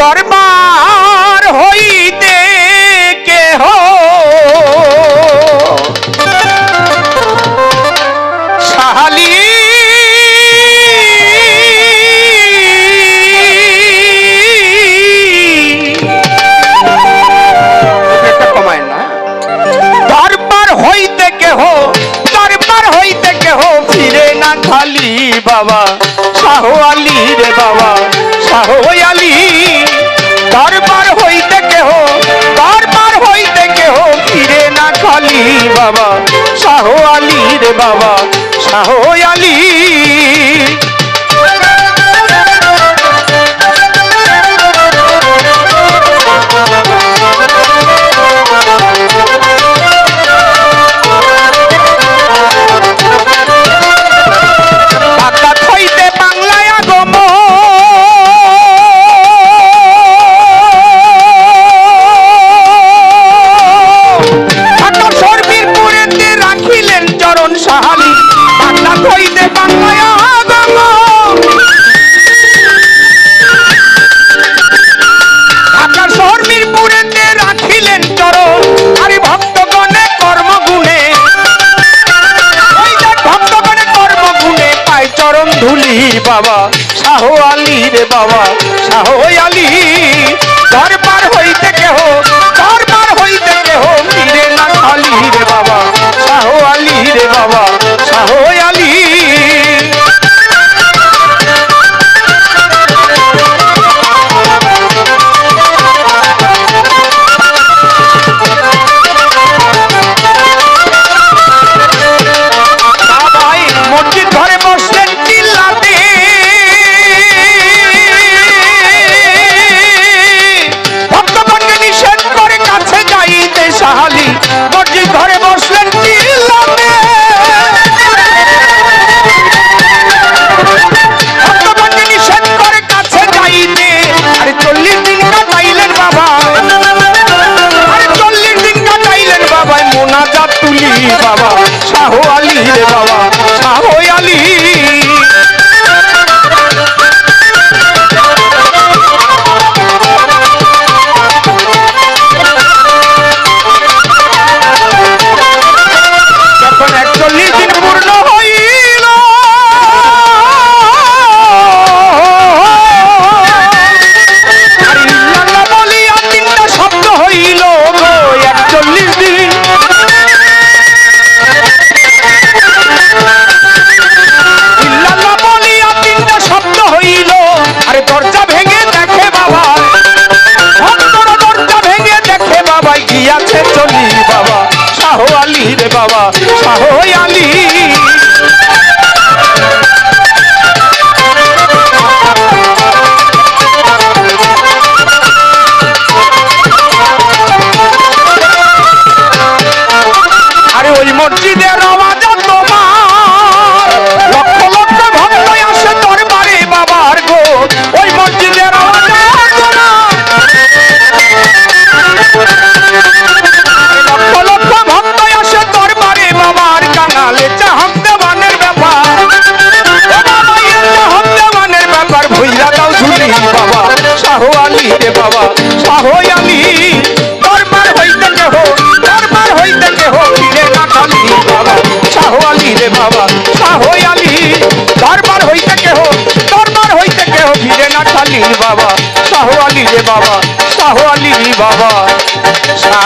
দরবার হইতে কেহ সাহালি দরবার হইতে কেহ ফিরে না খালি বাবা শাহ আলী রে বাবা শাহ আলী দরবার হইতে কেহ ফিরে না খালি বাবা শাহ আলী রে বাবা শাহ আলী বাবা শাহ আলী রে বাবা শাহ আলী দরবার হইতে কেহ ফিরে না খালি রে বাবা শাহ আলী রে বাবা শাহ আলী বাবা শাহ আলী রে বাবা শাহ আলী যখন 41 দিন পূর্ণ হইল বলিয়া 3টা শব্দ হইল 41 দিন শাহ আলী রে বাবা শাহ আলী আরে ওই মসজিদের আওয়াজ তোমার লক্ষ লক্ষ ভক্ত আসে দরবারে বাবার গো ওই মসজিদের আওয়াজ শাহ আলী রে বাবা শাহ আলী দরবার হইতে কেহ ফিরে না খালি বাবা শাহ আলী রে বাবা শাহ আলী দরবার হইতে কেহ ফিরে না খালি বাবা শাহ আলী রে বাবা শাহ আলী বাবা শাহ